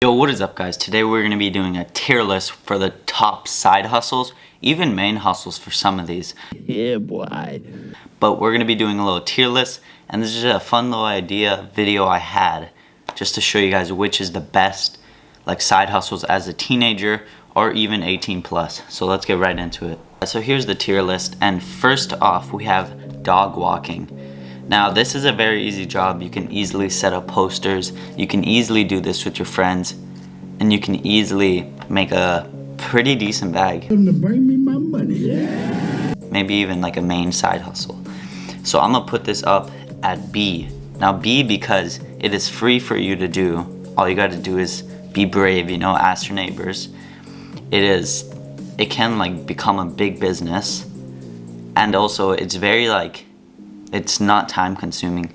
Yo, what is up guys? Today we're going to be doing a tier list for the top side hustles, even main hustles for some of these. Yeah, boy. But we're going to be doing a little tier list, and this is just a fun little video I had just to show you guys which is the best like side hustles as a teenager or even 18 plus. So let's get right into it. So here's the tier list, and first off we have dog walking. Now this is a very easy job. You can easily set up posters, you can easily do this with your friends, and you can easily make a pretty decent bag. To bring me my money, yeah. Maybe even like a main side hustle. So I'm gonna put this up at B. Now B, because it is free for you to do. All you gotta do is be brave, you know, ask your neighbors. It can like become a big business, and also it's very like, it's not time consuming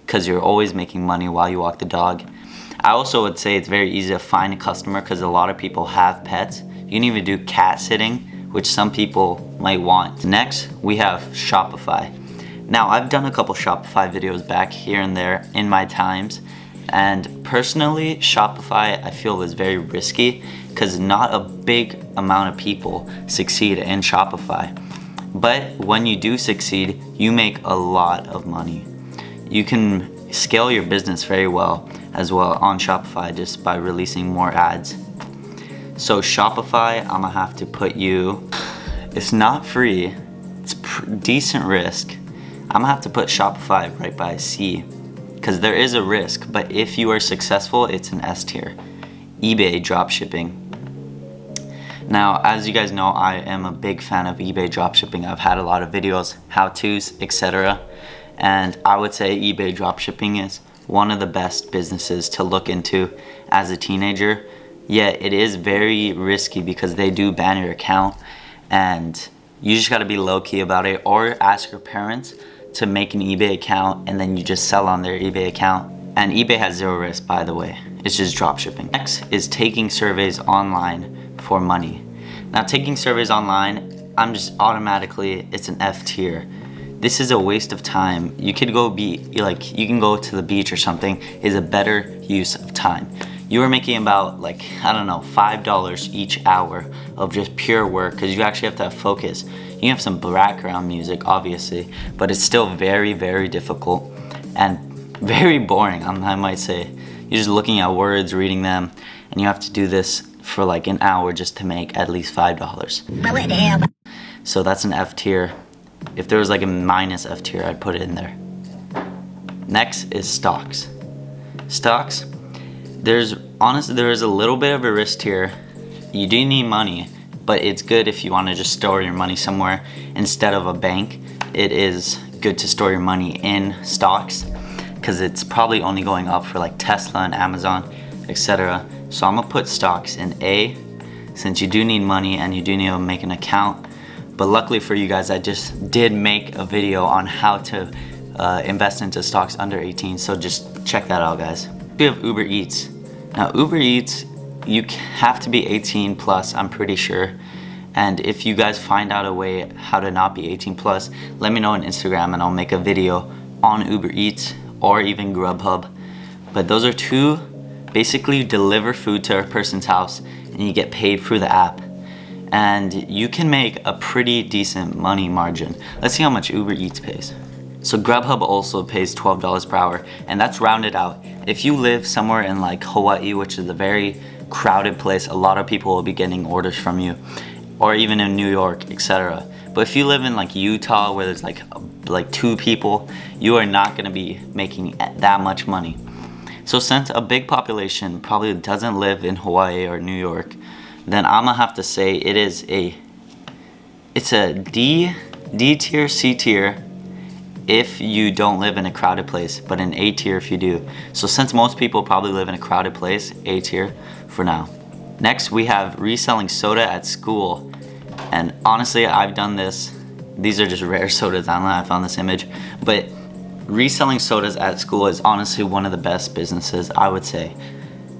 because you're always making money while you walk the dog. I also would say it's very easy to find a customer because a lot of people have pets. You can even do cat sitting, which some people might want. Next, we have Shopify. Now, I've done a couple Shopify videos back here and there in my times, and personally, Shopify I feel is very risky because not a big amount of people succeed in Shopify. But when you do succeed, you make a lot of money. You can scale your business very well as well on Shopify just by releasing more ads. So Shopify, I'm gonna have to put you, it's not free, it's decent risk. I'm gonna have to put Shopify right by C because there is a risk, but if you are successful, it's an S tier. eBay dropshipping. Now, as you guys know, I am a big fan of eBay dropshipping. I've had a lot of videos, how-tos, etc. And I would say eBay dropshipping is one of the best businesses to look into as a teenager. Yet it is very risky because they do ban your account, and you just gotta be low-key about it, or ask your parents to make an eBay account and then you just sell on their eBay account. And eBay has zero risk, by the way. It's just dropshipping. Next is taking surveys online for money. Now, taking surveys online, I'm just automatically, it's an F tier. This is a waste of time. You could go you can go to the beach or something, is a better use of time. You are making about like, I don't know, $5 each hour of just pure work because you actually have to have focus. You have some background music, obviously, but it's still very, very difficult and very boring, I might say. You're just looking at words, reading them, and you have to do this for like an hour just to make at least $5. So that's an F tier. If there was like a minus F tier, I'd put it in there. Next is stocks. Stocks, there is a little bit of a risk tier. You do need money, but it's good if you want to just store your money somewhere instead of a bank. It is good to store your money in stocks because it's probably only going up for like Tesla and Amazon, etc. So I'm gonna put stocks in A, since you do need money and you do need to make an account. But luckily for you guys, I just did make a video on how to invest into stocks under 18, so just check that out, guys. We have Uber Eats. Now Uber Eats, you have to be 18 plus, I'm pretty sure. And if you guys find out a way how to not be 18 plus, let me know on Instagram and I'll make a video on Uber Eats or even Grubhub. But those are two. Basically, you deliver food to a person's house and you get paid through the app. And you can make a pretty decent money margin. Let's see how much Uber Eats pays. So Grubhub also pays $12 per hour, and that's rounded out. If you live somewhere in like Hawaii, which is a very crowded place, a lot of people will be getting orders from you, or even in New York, etc. But if you live in like Utah, where there's like 2 people, you are not gonna be making that much money. So since a big population probably doesn't live in Hawaii or New York, then I'm gonna have to say it's a D tier, C tier if you don't live in a crowded place, but an A tier if you do. So since most people probably live in a crowded place, A tier for now. Next, we have reselling soda at school. And honestly, I've done this. These are just rare sodas. I don't know how I found this image, but reselling sodas at school is honestly one of the best businesses, I would say.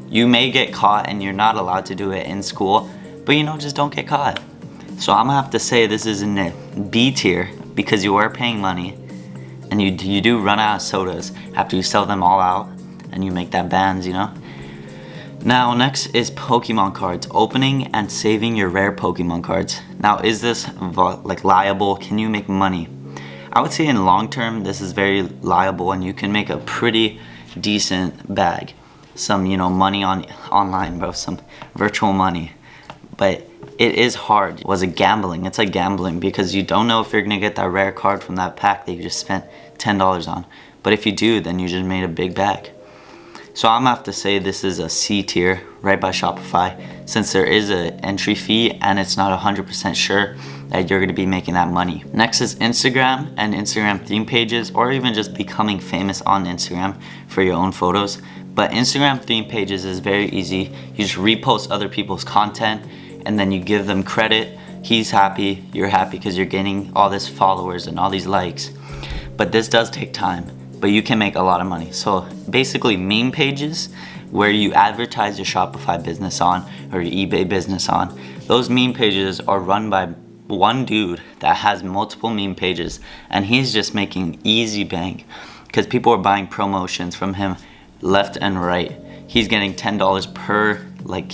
You may get caught and you're not allowed to do it in school, but you know, just don't get caught. So I'm gonna have to say this is in the B tier because you are paying money and you do run out of sodas after you sell them all out and you make that bands, you know. Now next is Pokemon cards, opening and saving your rare Pokemon cards. Now is this like liable? Can you make money? I would say in long term this is very liable and you can make a pretty decent bag. Some, you know, money online, bro, some virtual money. But it is hard. Was it gambling? It's like gambling because you don't know if you're gonna get that rare card from that pack that you just spent $10 on. But if you do, then you just made a big bag. So I'm gonna have to say this is a C tier right by Shopify, since there is an entry fee and it's not 100% sure that you're gonna be making that money. Next is Instagram and Instagram theme pages, or even just becoming famous on Instagram for your own photos. But Instagram theme pages is very easy. You just repost other people's content and then you give them credit. He's happy, you're happy because you're getting all this followers and all these likes. But this does take time, but you can make a lot of money. So basically meme pages where you advertise your Shopify business on or your eBay business on, those meme pages are run by one dude that has multiple meme pages and he's just making easy bang because people are buying promotions from him left and right. He's getting $10 per, like,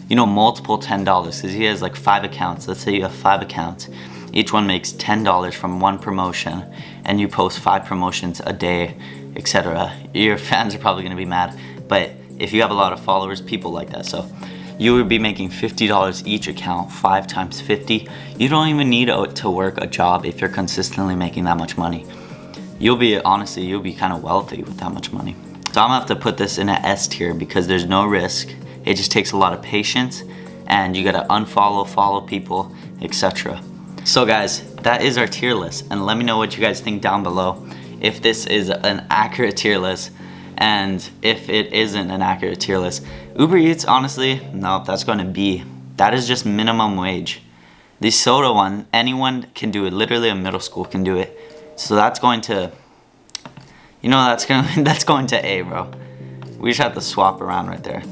you know, multiple $10 because he has like 5 accounts. Let's say you have 5 accounts. Each one makes $10 from one promotion and you post 5 promotions a day, etc. Your fans are probably gonna be mad, but if you have a lot of followers, people like that. So you would be making $50 each account, 5 times 50. You don't even need to work a job if you're consistently making that much money. You'll be kind of wealthy with that much money. So I'm gonna have to put this in an S tier because there's no risk. It just takes a lot of patience and you gotta unfollow, follow people, etc. So guys, that is our tier list, and let me know what you guys think down below. If this is an accurate tier list, and if it isn't an accurate tier list. Uber Eats, honestly, no, that's going to be. That is just minimum wage. The soda one, anyone can do it. Literally a middle school can do it. So that's going to, you know, that's going to A, bro. We just have to swap around right there.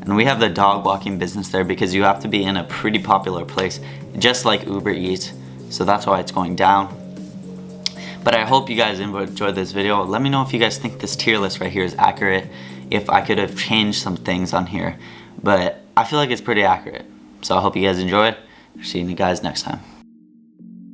And we have the dog walking business there because you have to be in a pretty popular place, just like Uber Eats. So that's why it's going down. But I hope you guys enjoyed this video. Let me know if you guys think this tier list right here is accurate, if I could have changed some things on here. But I feel like it's pretty accurate. So I hope you guys enjoyed. See you guys next time.